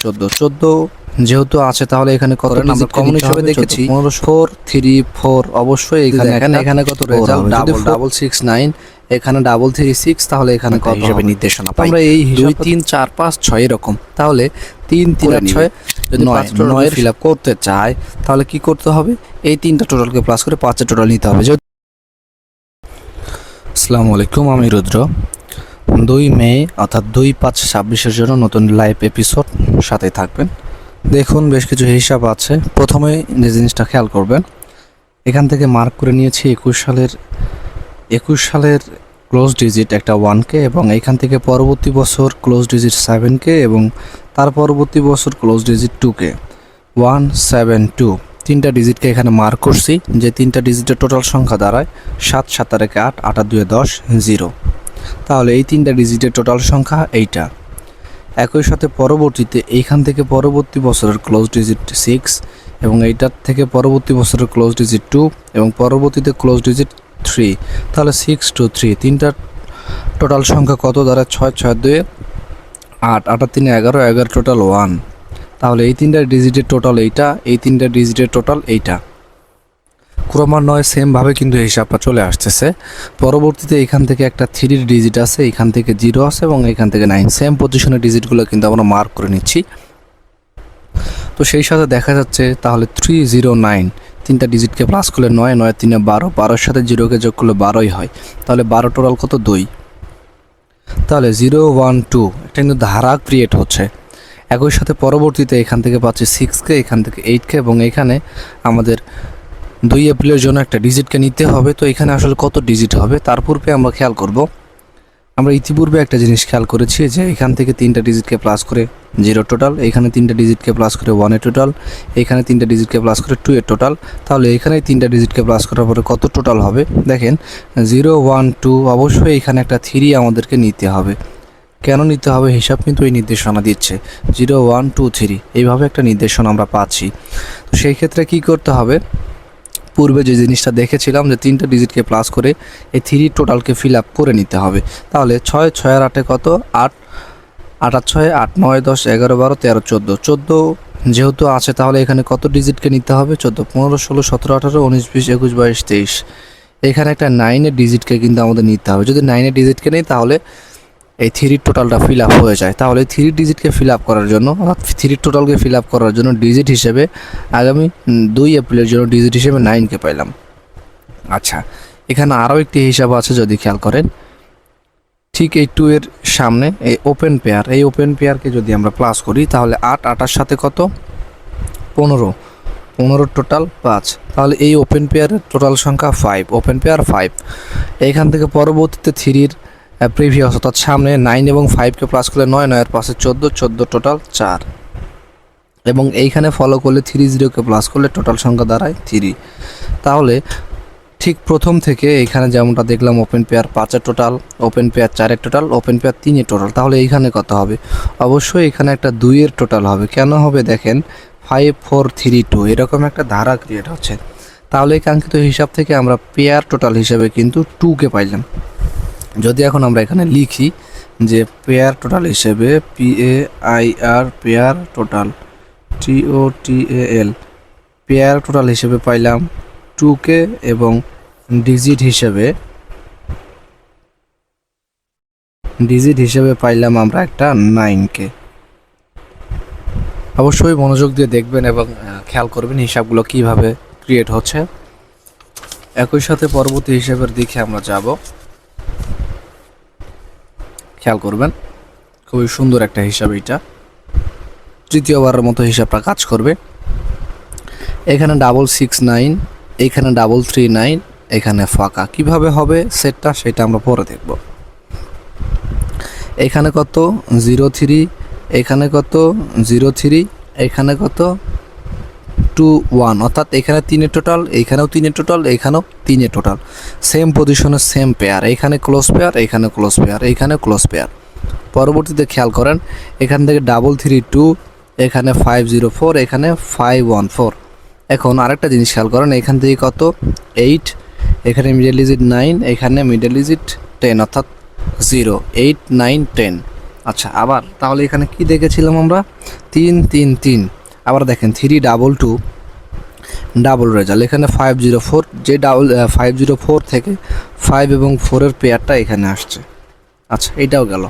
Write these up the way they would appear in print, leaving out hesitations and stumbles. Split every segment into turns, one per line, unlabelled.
14 যেহেতু আছে তাহলে এখানে কত আমরা কমন হিসেবে দেখেছি 4 3 4 অবশ্যই এখানে কত রেজাল্ট ডাবল 6 9 এখানে 3 3 6 তাহলে এখানে কত হিসেবে নির্দেশনা পাই আমরা এই 2 3 4 5 6 এরকম তাহলে 3 3 আর 6 যদি 9 এর ফিল আপ করতে চাই তাহলে কি করতে হবে এই তিনটা টোটালকে প্লাস করে 5 এর টোটাল নিতে হবে। আসসালামু আলাইকুম, আমি রুদ্র। 2 মে অর্থাৎ 2/5/26 জন্য নতুন লাইভ এপিসোড সাথে থাকবেন। দেখুন বেশ কিছু হিসাব আছে। প্রথমে যে জিনিসটা খেয়াল করবেন, এখান থেকে মার্ক করে নিয়েছি 21 সালের ক্লোজ ডিজিট একটা 1K এবং এখান থেকে পরবর্তী বছর ক্লোজ ডিজিট 7K এবং তার পরবর্তী বছর ক্লোজ ডিজিট 2K 172 তিনটা ডিজিটকে এখানে মার্ক করছি। যে তিনটা ডিজিটের টোটাল সংখ্যা দাঁড়ায় 7 7 আর 8 8 আর 2 10 0। তাহলে এই তিনটা ডিজিটের টোটাল সংখ্যা এইটা। একই সাথে পরবর্তীতে এইখান থেকে পরবর্তী বছরের ক্লোজ ডিজিট 6 এবং এইটার থেকে পরবর্তী বছরের ক্লোজ ডিজিট 2 এবং পরবর্তীতে ক্লোজ ডিজিট 3। তাহলে 6 2 3 তিনটা টোটাল সংখ্যা কত দাঁড়ায় 6 6 2 8 8 আর 3 11 11 টোটাল 1। তাহলে এই তিনটা ডিজিটের টোটাল এইটা, এই তিনটা ডিজিটের টোটাল এইটা। ক্রমান্বয়ে সেমভাবে কিন্তু হিসাবটা চলে আসতেছে। পরবর্তীতে এখান থেকে একটা 3 ডিজিট আছে, এখান থেকে 0 আছে এবং এখান থেকে 9। সেম পজিশনের ডিজিটগুলো কিন্তু আমরা মার্ক করে নিচ্ছি। তো সেই সাথে দেখা যাচ্ছে তাহলে 309 তিনটা ডিজিটকে প্লাস করলে 9 9 3 12 12-এর সাথে 0কে যোগ করলে 12ই হয়। তাহলে 12 টোটাল কত 2। তাহলে 0 1 2 এটা কিন্তু ধারা ক্রিয়েট হচ্ছে। একই সাথে পরবর্তীতে এখান থেকে পাচ্ছি 6K, এখান থেকে 8K এবং এখানে আমাদের 2 এপ্রিলের জন্য একটা ডিজিটকে নিতে হবে। তো এখানে আসলে কত ডিজিট হবে তার পূর্বে আমরা খেয়াল করব। আমরা ইতিপূর্বে একটা জিনিস খেয়াল করেছি যে এখান থেকে তিনটা ডিজিটকে প্লাস করে 0 টোটাল, এখানে তিনটা ডিজিটকে প্লাস করে 1 এর টোটাল, এখানে তিনটা ডিজিটকে প্লাস করে 2 এর টোটাল। তাহলে এখানে তিনটা ডিজিটকে প্লাস করার পরে কত টোটাল হবে দেখেন 0 1 2। অবশ্যই এখানে একটা 3 আমাদেরকে নিতে হবে। কেন নিতে হবে হিসাব কিন্তু এই নির্দেশনা দিচ্ছে 0 1 2 3 এইভাবে একটা নির্দেশনা আমরা পাচ্ছি। তো সেই ক্ষেত্রে কি করতে হবে, পূর্বে যে জিনিসটা দেখেছিলাম যে তিনটা ডিজিটকে প্লাস করে এই 3 টোটালকে ফিল আপ করে নিতে হবে। তাহলে 6 6 আর 8 কত 8 8 আর 6 8 9 10 11 12 13 14 14 যেহেতু আছে তাহলে এখানে কত ডিজিটকে নিতে হবে 14 15 16 17 18 19 20 21 22 23। এখানে একটা 9 এর ডিজিটকে কিন্তু আমাদের নিতে হবে। যদি 9 এর ডিজিটকে নেই তাহলে এই 3 টোটালটা ফিল আপ হয়ে যায়। তাহলে 3 ডিজিটকে ফিল আপ করার জন্য অর্থাৎ 3 টোটালকে ফিল আপ করার জন্য ডিজিট হিসেবে আগামী 2 এপ্রিলের জন্য ডিজিট হিসেবে 9কে পাইলাম। আচ্ছা, এখানে আরও একটি হিসাব আছে যদি খেয়াল করেন, ঠিক এই 2 এর সামনে এই ওপেন পেয়ার, এই ওপেন পেয়ারকে যদি আমরা প্লাস করি তাহলে 8 8-এর সাথে কত 15 15 টোটাল 5। তাহলে এই ওপেন পেয়ারের টোটাল সংখ্যা 5, ওপেন পেয়ার 5। এইখান থেকে পরবর্তীতে 3-র প্রিভিয়াস অর্থাৎ সামনে 9 এবং 5কে প্লাস করলে 9 9 এর পাশে 14 14 টোটাল 4 এবং এইখানে ফলো করলে 30কে প্লাস করলে টোটাল সংখ্যা দাঁড়ায় 3। তাহলে ঠিক প্রথম থেকে এখানে যেমনটা দেখলাম ওপেন পেয়ার 5-এর টোটাল, ওপেন পেয়ার 4-এর টোটাল, ওপেন পেয়ার 3-এর টোটাল। তাহলে এইখানে কত হবে অবশ্যই এখানে একটা 2-এর টোটাল হবে। কেন হবে দেখেন 5 4 3 2 এরকম একটা ধারা ক্রিয়েট হচ্ছে। তাহলে এই কাঙ্ক্ষিত হিসাব থেকে আমরা পেয়ার টোটাল হিসেবে কিন্তু 2কে পাইলাম। যদি এখন আমরা এখানে লিখি যে পেয়ার টোটাল হিসেবে PAIR pair total TOTAL pair total হিসেবে পাইলাম 2K এবং ডিজিট হিসেবে পাইলাম আমরা একটা 9K। অবশ্যই মনোযোগ দিয়ে দেখবেন এবং খেয়াল করবেন হিসাবগুলো কিভাবে ক্রিয়েট হচ্ছে। একই সাথে পরবর্তী হিসাবের দিকে আমরা যাব। খেয়াল করবেন খুবই সুন্দর একটা হিসাব, এটা তৃতীয়বারের মতো হিসাবটা কাজ করবে। এখানে 669, এখানে 339, এখানে ফাঁকা। কিভাবে হবে সেটা আমরা পরে দেখব। এখানে কত 03, এখানে কত 03, এখানে কত 2 1 অর্থাৎ এখানে 3-এর টোটাল, এইখানেও 3-এর টোটাল, এইখানেও 3-এর টোটাল। সেম পজিশনে সেম পেয়ার, এখানে ক্লোজ পেয়ার, এখানে ক্লোজ পেয়ার, এইখানে ক্লোজ পেয়ার। পরবর্তীতে খেয়াল করেন এখান থেকে 332, এখানে 504, এখানে 514। এখন আরেকটা জিনিস খেয়াল করেন এখান থেকে কত 8, এখানে মিডল ডিজিট 9, এখানে মিডল ডিজিট 10 অর্থাৎ 0 8 9 10। আচ্ছা, আবার তাহলে এখানে কি দেখেছিলাম আমরা? 3 3 3। আবার দেখেন 3 ডাবল 2 ডাবল রেজাল্ট, এখানে 504, যে 504 থেকে 5 এবং 4-এর পেয়ারটা এখানে আসছে। আচ্ছা, এইটাও গেল।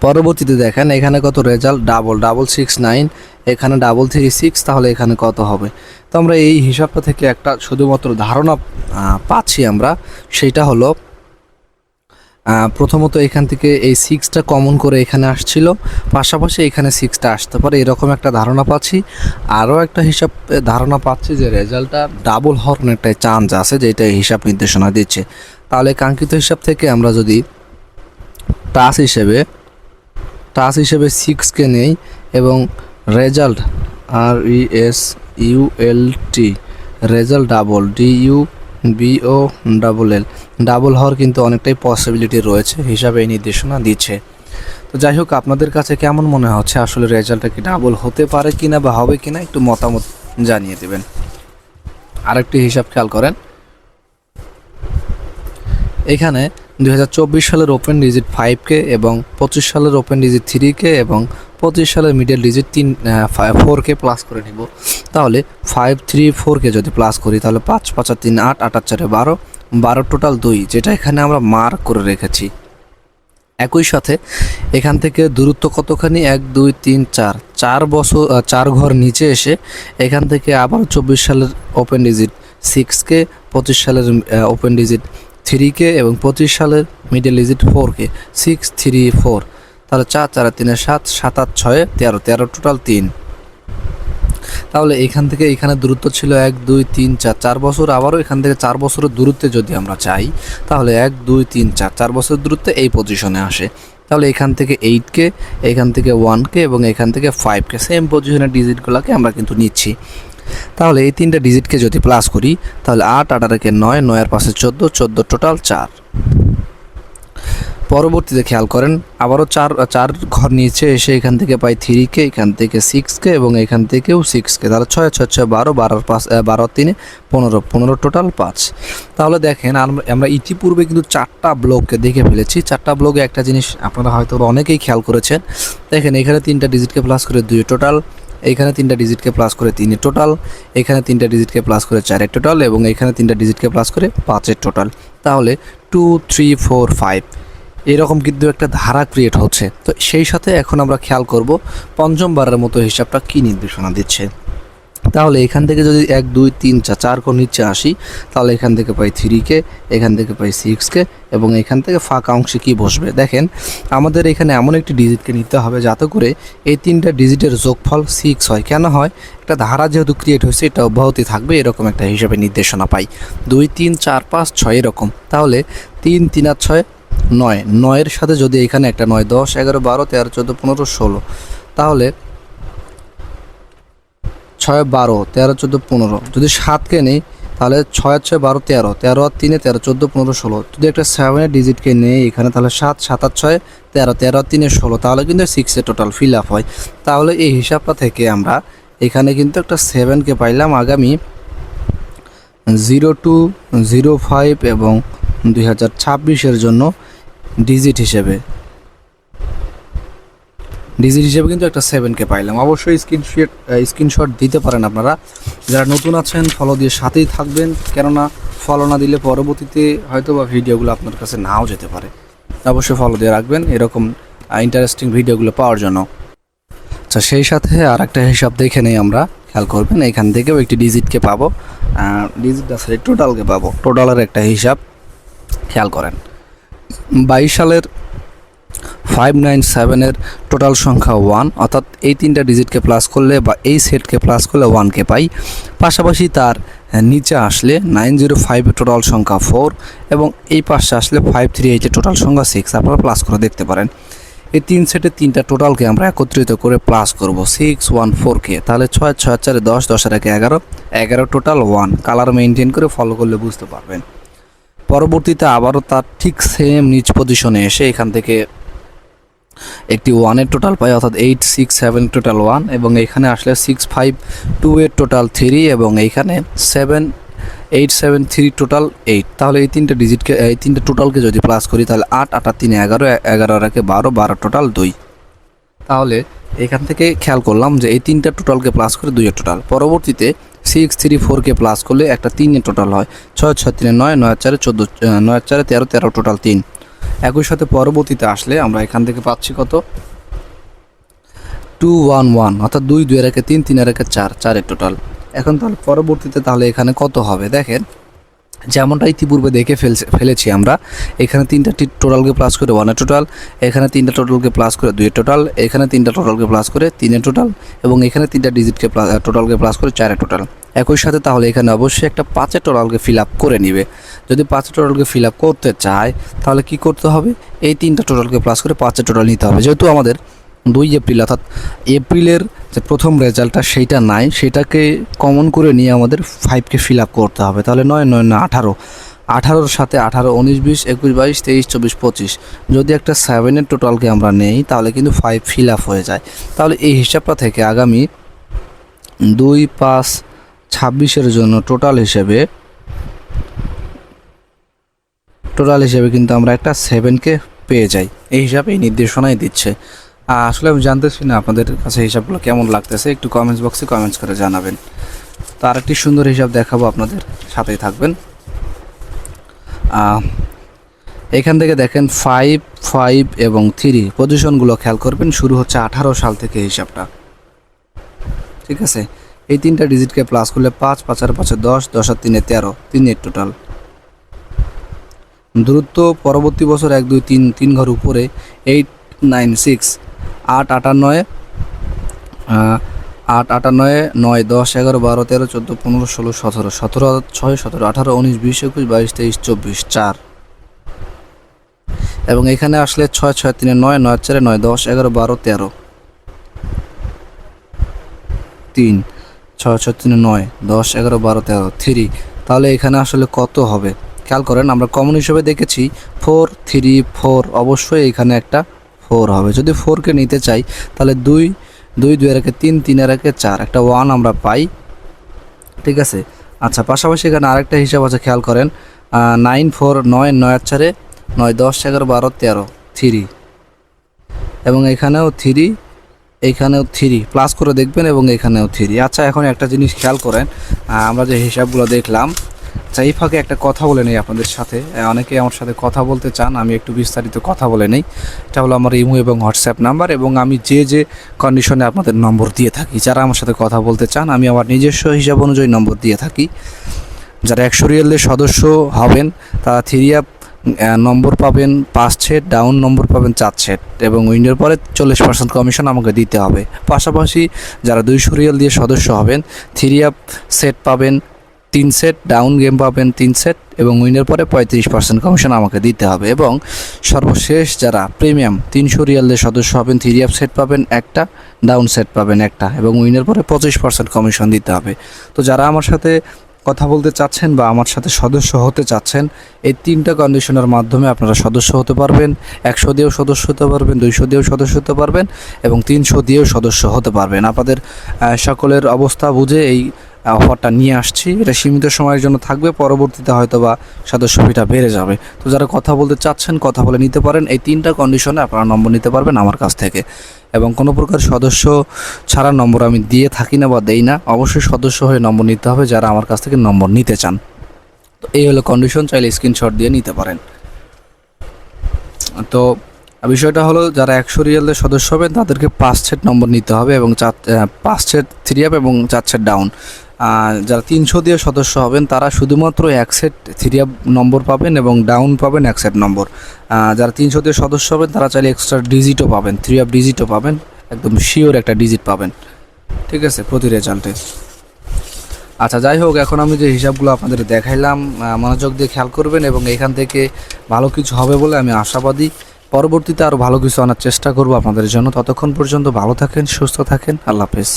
পরবর্তীতে দেখেন এখানে কত রেজাল্ট? ডাবল 69, এখানে 336, তাহলে এখানে কত হবে? তো আমরা এই হিসাবটা থেকে একটা শুধুমাত্র ধারণা পাচ্ছি আমরা, সেটা হলো প্রথমত এখান থেকে এই 6টা কমন করে এখানে আসছিল, পাশাপাশি এখানে 6টা আসতে পারে, এরকম একটা ধারণা পাচ্ছি। আরও একটা হিসাব ধারণা পাচ্ছি যে রেজাল্টটা ডাবল হওয়ার একটা চান্স আছে, যেটা হিসাব নির্দেশনা দিচ্ছে। তাহলে কাঙ্ক্ষিত হিসাব থেকে আমরা যদি টাস হিসেবে 6কে নেই এবং result RESULT result double DUBOLL double হওয়ার কিন্তু অনেকটাই পসিবিলিটি রয়েছে হিসাবে এই নির্দেশনা দিচ্ছে। তো যাই হোক, আপনাদের কাছে কেমন মনে হচ্ছে আসলে রেজাল্টটা কি ডাবল হতে পারে কিনা বা হবে কিনা একটু মতামত জানিয়ে দেবেন। আরেকটি হিসাব খেয়াল করেন, এখানে 2024 সালের ওপেন ডিজিট 5K এবং 25 সালের ওপেন ডিজিট 3K এবং 25 সালের মিডল ডিজিট 4K প্লাস করে নিব। তাহলে 5 3 4K যদি প্লাস করি তাহলে 5 5 3 8 8 4 12 12 টোটাল 2, যেটা এখানে আমরা মার্ক করে রেখেছি। একই সাথে এখান থেকে দূরত্ব কতখানি? 1 2 3 4 4 ঘর নিচে এসে এখান থেকে আবার 24 সালের ওপেন ডিজিট 6K, 25 সালের ওপেন ডিজিট 3K এবং 25 সালের মিডল ডিজিট 4K, 6 3 4, তাহলে 4 4 3 7 7 8 6 13 13 টোটাল 3। তাহলে এখান থেকে এখানে দূরত্ব ছিল 1 2 3 4 4 বছর, আবারও এখান থেকে 4 বছরের দূরত্বে যদি আমরা চাই তাহলে 1 2 3 4 4 বছরের দূরত্বে এই পজিশনে আসে। তাহলে এখান থেকে 8K, এখান থেকে 1K এবং এখান থেকে 5K, সেম পজিশনের ডিজিটগুলোকে আমরা কিন্তু নিচ্ছি। তাহলে এই 3টা ডিজিটকে যদি প্লাস করি তাহলে 8 18 9 9 পাশে 14 14 টোটাল 4। পরবর্তীতে খেয়াল করেন আবারও 4 ঘর নিচে এসে এখান থেকে পাই 3K, এখান থেকে 6K এবং এখান থেকেও 6K, তাহলে 6 6 6 12 12 5 12 3 15 15 টোটাল 5। তাহলে দেখেন আমরা ইতিপূর্বে কিন্তু 4টা ব্লককে দেখে ফেলেছি। 4টা ব্লকে একটা জিনিস আপনারা হয়তো অনেকেই খেয়াল করেছেন, দেখেন এখানে 3টা ডিজিটকে প্লাস করে 2 টোটাল, এখানে 3টা ডিজিটকে প্লাস করে 3 টোটাল, এখানে 3টা ডিজিটকে প্লাস করে 4 টোটাল এবং এখানে 3টা ডিজিটকে প্লাস করে 5 টোটাল। তাহলে 2 3 4 5 এরকম কিন্তু একটা ধারা ক্রিয়েট হচ্ছে। তো সেই সাথে এখন আমরা খেয়াল করব পঞ্চমবারের মতো হিসাবটা কী নির্দেশনা দিচ্ছে। তাহলে এখান থেকে যদি 1 2 3 4 4 কোণ নিচে আসি তাহলে এখান থেকে পাই 3K, এখান থেকে পাই 6K এবং এখান থেকে ফাঁকা অংশে কী বসবে? দেখেন আমাদের এখানে এমন একটি ডিজিটকে নিতে হবে যাতে করে এই 3টা ডিজিটের যোগফল 6 হয়। কেন হয়? একটা ধারা যেহেতু ক্রিয়েট হয়েছে এটা অব্যাহতি থাকবে, এরকম একটা হিসাবে নির্দেশনা পাই। 2 3 4 5 6 এরকম। তাহলে 3 3 আর 6 9, 9-এর সাথে যদি এখানে একটা 9 10 11 12 13 14 15 16, তাহলে 6 12 13 14 15, যদি 7কে নেই তাহলে 6 6 12 13 13 আর 3 13 14 15 16, যদি একটা 7-এর ডিজিটকে নেই এখানে তাহলে 7 7 আর 6 13 13 আর 3 16, তাহলে কিন্তু 6-এ টোটাল ফিল আপ হয়। তাহলে এই হিসাবটা থেকে আমরা এখানে কিন্তু একটা 7কে পাইলাম আগামী 02 05 এবং 2026-এর জন্য ডিজিট হিসেবে কিন্তু একটা 7কে পাইলাম। অবশ্যই স্ক্রিনশট দিতে পারেন আপনারা। যারা নতুন আছেন ফলো দিয়ে সাথেই থাকবেন, কেননা ফলো না দিলে পরবর্তীতে হয়তো বা ভিডিওগুলো আপনার কাছে নাও যেতে পারে। অবশ্যই ফলো দিয়ে রাখবেন এরকম ইন্টারেস্টিং ভিডিওগুলো পাওয়ার জন্য। আচ্ছা, সেই সাথে আর একটা হিসাব দেখে নেই আমরা, খেয়াল করবেন এখান থেকেও একটি ডিজিটকে পাবো, ডিজিটটা সরি টোটালকে পাবো। টোটালের একটা হিসাব খেয়াল করেন, 22 সালের 597-এর টোটাল সংখ্যা 1, অর্থাৎ এই 3টা ডিজিটকে প্লাস করলে বা এই সেটকে প্লাস করলে 1কে পাই। পাশাপাশি তার নিচে আসলে 905-এর টোটাল সংখ্যা 4 এবং এই পাশে আসলে 538-এর টোটাল সংখ্যা 6, আপনারা প্লাস করে দেখতে পারেন। এই 3 সেটের 3টা টোটালকে আমরা একত্রিত করে প্লাস করব 614K, তাহলে 6 6 4 10 10 আর 11 11 টোটাল 1। কালার মেনটেন করে ফলো করলে বুঝতে পারবেন। পরবর্তীতে আবারও তার ঠিক সেম নিচ পজিশনে এসে এখান থেকে একটি 1-এর টোটাল পাই, অর্থাৎ 8 6 7 টোটাল 1 এবং এখানে আসলে 6 5 2-এর টোটাল 3 এবং এইখানে 7 873 টোটাল 8। তাহলে এই তিনটা টোটালকে যদি প্লাস করি তাহলে 8 8 আর 3 11, 11 আর 1 12, 12 টোটাল 2। তাহলে এখান থেকে খেয়াল করলাম যে এই তিনটা টোটালকে প্লাস করে 2 এর টোটাল। পরবর্তীতে 6 3 4কে প্লাস করলে একটা 3 এর টোটাল হয়, 6 6 3 9, 9 4 14, 9 4 13, 13 টোটাল 3। একই সাথে পরবর্তীতে আসলে আমরা এখান থেকে পাচ্ছি কত 2 1 1, অর্থাৎ 2 2 এর 1 3, 3 এর 1 4, 4 এর টোটাল। এখন তাহলে পরবর্তীতে তাহলে এখানে কত হবে দেখেন, যেমনটা ইতিপূর্বে দেখে ফেলেছি আমরা, এখানে তিনটা টোটালকে প্লাস করে 1 এর টোটাল, এখানে তিনটা টোটালকে প্লাস করে 2 এর টোটাল, এখানে তিনটা টোটালকে প্লাস করে 3 এর টোটাল, এবং এখানে তিনটা ডিজিটকে টোটালকে প্লাস করে 4 এর টোটাল। একই সাথে তাহলে এখানে অবশ্যই একটা 5 এর টোটালকে ফিল আপ করে নিবে। যদি 5 এর টোটালকে ফিল আপ করতে চায় তাহলে কি করতে হবে, এই তিনটা টোটালকে প্লাস করে 5 এর টোটাল নিতে হবে। যেহেতু আমাদের 2 এপ্রিল অর্থাৎ এপ্রিলের যে প্রথম রেজাল্টটা সেইটা নাই, সেটাকে কমন করে নিয়ে আমাদের 5কে ফিল আপ করতে হবে। তাহলে 9 9 9 18, 18-র সাথে 18 19 20 21 22 23 24 25, যদি একটা 7 এর টোটালকে আমরা নেই তাহলে কিন্তু 5 ফিল আপ হয়ে যায়। তাহলে এই হিসাবটা থেকে আগামী 2 5 26-এর জন্য টোটাল হিসেবে কিন্তু আমরা একটা 7কে পেয়ে যাই। এই হিসাবে এই নির্দেশনাই দিচ্ছে। আসলে আমি জানতেছি না আপনাদের কাছে হিসাবগুলো কেমন লাগতেছে, একটু কমেন্টস বক্সে কমেন্টস করে জানাবেন। তো আরেকটি সুন্দর হিসাব দেখাবো, আপনাদের সাথেই থাকবেন। এখান থেকে দেখেন 5 5 এবং 3 পজিশনগুলো খেয়াল করবেন। শুরু হচ্ছে 18 সাল থেকে হিসাবটা, ঠিক আছে। এই তিনটা ডিজিটকে প্লাস করলে 5 5 আর 5 10, 10 আর 3 13, 3 এর টোটাল। দূরত্ব পরবর্তী বছর 1 2 3 3 ঘর উপরে 8 9 6, 8 8 আর 9, 8 8 আর 9 9 10 11 12 13 14 15 16 17, 17 6 17 18 19 20 21 22 23 24 4। এবং এখানে আসলে 6 6 3 9, 9 4 9 10 11 12 13, 3 6 6 3 9 10 11 12 13 3। তাহলে এখানে আসলে কত হবে খেয়াল করেন, আমরা কমন হিসেবে দেখেছি 4 3 4, অবশ্যই এখানে একটা 4 হবে। যদি 4কে নিতে চাই তাহলে 2 2 2 এর 1 3, 3 এর 1 4, একটা 1 আমরা পাই, ঠিক আছে। আচ্ছা, পাশাপাশি এখানে আরেকটা হিসাব আছে, খেয়াল করেন 9 4 9 9 4 9 10 11 12 13 3, এবং এখানেও 3, এইখানেও 3 প্লাস করে দেখবেন, এবং এখানেও 3। আচ্ছা, এখন একটা জিনিস খেয়াল করেন, আমরা যে হিসাবগুলো দেখলাম, আচ্ছা এই ফাঁকে একটা কথা বলে নেই আপনাদের সাথে। অনেকে আমার সাথে কথা বলতে চান, আমি একটু বিস্তারিত কথা বলে নেই। এটা হলো আমার ইমো এবং হোয়াটসঅ্যাপ নাম্বার, এবং আমি যে কন্ডিশনে আপনাদের নম্বর দিয়ে থাকি। যারা আমার সাথে কথা বলতে চান আমি আমার নিজস্ব হিসাব অনুযায়ী নম্বর দিয়ে থাকি। যারা 100 রিয়েলের সদস্য হবেন তারা 3 আপ নম্বর পাবেন 5 সেট, ডাউন নম্বর পাবেন 4 সেট, এবং উইন্ডের পরে 40% কমিশন আমাকে দিতে হবে। পাশাপাশি যারা 200 রিয়েল দিয়ে সদস্য হবেন 3 আপ সেট পাবেন 3 সেট, ডাউন গেম পাবেন 3 সেট, এবং উইনের পরে 35% কমিশন আমাকে দিতে হবে। এবং সর্বশেষ যারা প্রিমিয়াম 300 রিয়ালের সদস্য হবেন 3 আপ সেট পাবেন একটা, ডাউন সেট পাবেন একটা, এবং উইনের পরে 25% কমিশন দিতে হবে। তো যারা আমার সাথে কথা বলতে চাচ্ছেন বা আমার সাথে সদস্য হতে চাচ্ছেন, এই 3টা কন্ডিশনের মাধ্যমে আপনারা সদস্য হতে পারবেন। 100 দিয়েও সদস্য হতে পারবেন, 200 দিয়েও সদস্য হতে পারবেন, এবং 300 দিয়েও সদস্য হতে পারবেন। আপনাদের সকলের অবস্থা বুঝে এই অফারটা নিয়ে আসছি। এটা সীমিত সময়ের জন্য থাকবে, পরবর্তীতে হয়তো বা সদস্য ফিটা বেড়ে যাবে। তো যারা কথা বলতে চাচ্ছেন কথা বলে নিতে পারেন। এই 3টা কন্ডিশনে আপনারা নম্বর নিতে পারবেন আমার কাছ থেকে, এবং কোনো প্রকার সদস্য ছাড়া নম্বর আমি দিয়ে থাকি না বা দেই না। অবশ্যই সদস্য হয়ে নম্বর নিতে হবে যারা আমার কাছ থেকে নম্বর নিতে চান। তো এই হলো কন্ডিশন, চাইলে স্ক্রিনশট দিয়ে নিতে পারেন। তো বিষয়টা হলো যারা 100 রিয়ালের সদস্য হবেন তাদেরকে 5 সেট নম্বর নিতে হবে, এবং 5 সেট 3 আপ এবং 4 সেট ডাউন। যারা 300 দিয়ে সদস্য হবেন তারা শুধুমাত্র 1 সেট 3 আপ নম্বর পাবেন, এবং ডাউন পাবেন 1 সেট নম্বর। যারা 300 দিয়ে সদস্য হবেন তারা চাইলে এক্সট্রা ডিজিটও পাবেন, 3 আপ ডিজিটও পাবেন, একদম শিওর একটা ডিজিট পাবেন, ঠিক আছে, প্রতি রেজাল্টে। আচ্ছা, যাই হোক, এখন আমি যে হিসাবগুলো আপনাদের দেখাইলাম মনোযোগ দিয়ে খেয়াল করবেন, এবং এখান থেকে ভালো কিছু হবে বলে আমি আশাবাদী। পরবর্তীতে আরও ভালো কিছু আনার চেষ্টা করব আপনাদের জন্য। ততক্ষণ পর্যন্ত ভালো থাকেন, সুস্থ থাকেন, আল্লাহ হাফেজ।